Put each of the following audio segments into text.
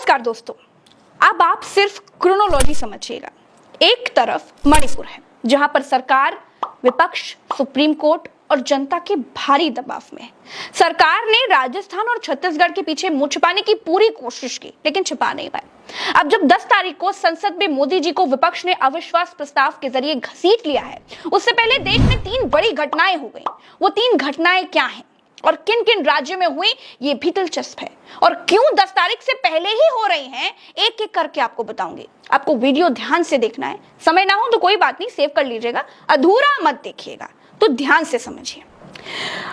नमस्कार दोस्तों, अब आप सिर्फ क्रोनोलॉजी समझिएगा। एक तरफ मणिपुर है जहां पर सरकार, विपक्ष, सुप्रीम कोर्ट और जनता के भारी दबाव में है। सरकार ने राजस्थान और छत्तीसगढ़ के पीछे मुंह छिपाने की पूरी कोशिश की, लेकिन छिपा नहीं पाए। अब जब 10 तारीख को संसद में मोदी जी को विपक्ष ने अविश्वास प्रस्ताव के जरिए घसीट लिया है, उससे पहले देश में 3 बड़ी घटनाएं हो गई। वो 3 घटनाएं क्या हैं और किन किन राज्यों में हुई, ये भी दिलचस्प है। और क्यों 10 तारीख से पहले ही हो रही हैं, एक एक करके आपको बताऊंगी। आपको वीडियो ध्यान से देखना है, समय ना हो तो कोई बात नहीं, सेव कर लीजिएगा, अधूरा मत देखिएगा, तो ध्यान से समझिए।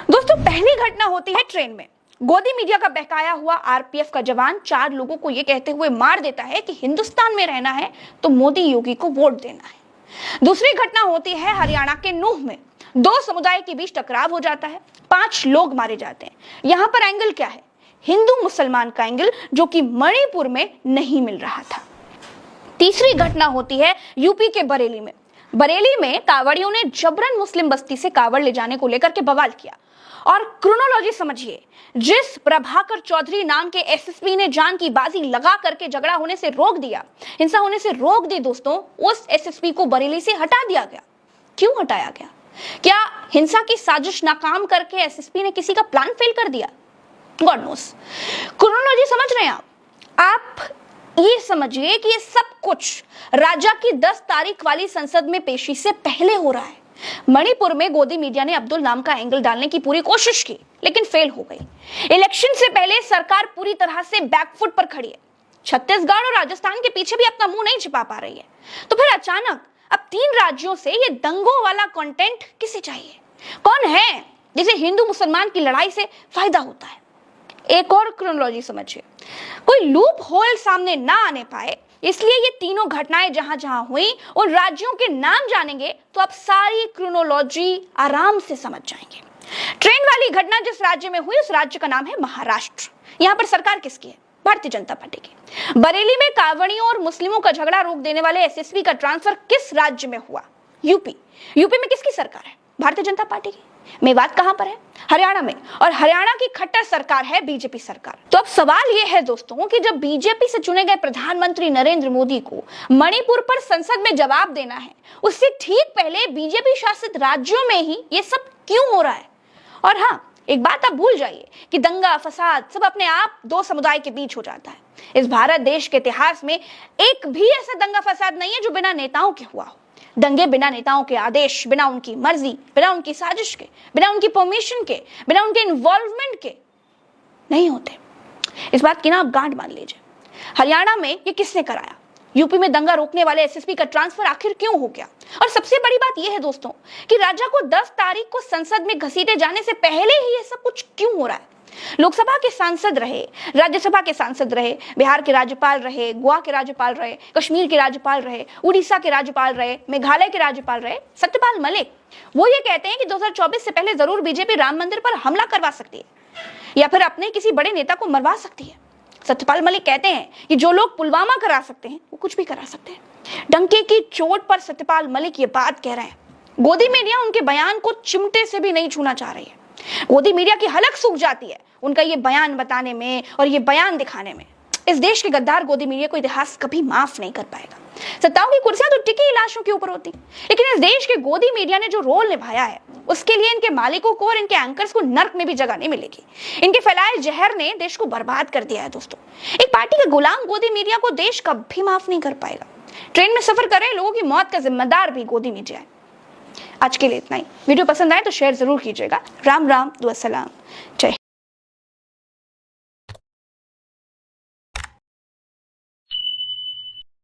दोस्तों, पहली घटना होती है ट्रेन में। गोदी मीडिया का बहकाया हुआ आरपीएफ का जवान 4 लोगों को यह कहते हुए मार देता है कि हिंदुस्तान में रहना है तो मोदी योगी को वोट देना है। दूसरी घटना होती है हरियाणा के नूह में। 2 समुदाय के बीच टकराव हो जाता है, 5 लोग मारे जाते हैं। यहां पर एंगल क्या है? हिंदू मुसलमान का एंगल, जो कि मणिपुर में नहीं मिल रहा था। तीसरी घटना होती है यूपी के बरेली में। बरेली में कांवड़ियों ने जबरन मुस्लिम बस्ती से कांवड़ ले जाने को लेकर के बवाल किया। और क्रोनोलॉजी समझिए, जिस प्रभाकर चौधरी नाम के एसएसपी ने जान की बाजी लगा करके झगड़ा होने से रोक दिया, हिंसा होने से रोक दी दोस्तों, उस एसएसपी को बरेली से हटा दिया गया। क्यों हटाया गया? क्या हिंसा की साजिश नाकाम करके एसएसपी ने किसी का प्लान फेल कर दिया? God knows. क्रोनोलॉजी समझ रहे हैं आप ये समझिए कि ये सब कुछ राजा की 10 तारीख वाली संसद में पेशी से पहले हो रहा है। मणिपुर में गोदी मीडिया ने अब्दुल नाम का एंगल डालने की पूरी कोशिश की, लेकिन फेल हो गई। इलेक्शन से पहले सरकार पूरी तरह से बैकफुट पर खड़ी है। छत्तीसगढ़ और राजस्थान के पीछे भी अपना मुंह नहीं छिपा पा रही है। तो फिर अचानक अब 3 राज्यों से ये दंगों वाला कंटेंट किसे चाहिए? कौन है जिसे हिंदू मुसलमान की लड़ाई से फायदा होता है? एक और क्रोनोलॉजी समझिए, कोई लूप होल सामने ना आने पाए, इसलिए ये तीनों घटनाएं जहां जहां हुई उन राज्यों के नाम जानेंगे तो आप सारी क्रोनोलॉजी आराम से समझ जाएंगे। ट्रेन वाली घटना जिस राज्य में हुई, उस राज्य का नाम है महाराष्ट्र। यहां पर सरकार किसकी है? भारतीय जनता पार्टी की। बरेली में कांवड़ियों और मुस्लिमों का झगड़ा रोक देने वाले एसएसपी का ट्रांसफर किस राज्य में हुआ? यूपी। यूपी में किसकी सरकार है? भारतीय जनता पार्टी की। मेवात कहां पर है? हरियाणा में। और हरियाणा की खट्टर सरकार है बीजेपी सरकार। तो अब सवाल यह है दोस्तों कि जब बीजेपी से चुने गए प्रधानमंत्री नरेंद्र मोदी को मणिपुर पर संसद में जवाब देना है, उससे ठीक पहले बीजेपी शासित राज्यों में ही ये सब क्यों हो रहा है? और हाँ, एक बात आप भूल जाइए कि दंगा फसाद सब अपने आप 2 समुदाय के बीच हो जाता है। इस भारत देश के इतिहास में एक भी ऐसा दंगा फसाद नहीं है जो बिना नेताओं के हुआ हो। दंगे बिना नेताओं के आदेश, बिना उनकी मर्जी, बिना उनकी साजिश के, बिना उनकी परमिशन के, बिना उनके इन्वॉल्वमेंट के नहीं होते। इस बात की ना आप गांठ बांध लीजिए। हरियाणा में ये किसने कराया? यूपी में दंगा रोकने वाले एसएसपी का ट्रांसफर आखिर क्यों हो गया? और सबसे बड़ी बात यह है दोस्तों कि राजा को 10 तारीख को संसद में घसीटे जाने से पहले ही ये सब कुछ क्यों हो रहा है? लोकसभा के सांसद रहे, राज्यसभा के सांसद रहे, बिहार के राज्यपाल रहे, गोवा के राज्यपाल रहे, कश्मीर के राज्यपाल रहे, उड़ीसा के राज्यपाल रहे, मेघालय के राज्यपाल रहे, सत्यपाल मलिक, वो ये कहते हैं कि 2024 से पहले जरूर बीजेपी राम मंदिर पर हमला करवा सकती है या फिर अपने किसी बड़े नेता को मरवा सकती है। सत्यपाल मलिक कहते हैं कि जो लोग पुलवामा करा सकते हैं वो कुछ भी करा सकते हैं। डंके की चोट पर सत्यपाल मलिक ये बात कह रहे हैं। गोदी मीडिया उनके बयान को चिमटे से भी नहीं छूना चाह रही है। गोदी मीडिया की हलक सूख जाती है उनका ये बयान बताने में और ये बयान दिखाने में। इस देश के गद्दार गोदी मीडिया को इतिहास कभी माफ नहीं कर पाएगा। सत्ताओं की कुर्सियां तो टिकी लाशों के ऊपर होती, लेकिन इस देश के गोदी मीडिया ने जो रोल निभाया है उसके लिए इनके मालिकों को और इनके एंकर्स को नर्क में भी जगह नहीं मिलेगी। इनके फैलाए जहर ने देश को बर्बाद कर दिया है दोस्तों। एक पार्टी के गुलाम गोदी मीडिया को देश कभी माफ नहीं कर पाएगा। ट्रेन में सफर कर रहे लोगों की मौत का जिम्मेदार भी गोदी मीडिया है। आज के लिए इतना ही। वीडियो पसंद आए तो शेयर जरूर कीजिएगा। राम राम, दुआ सलाम, जय।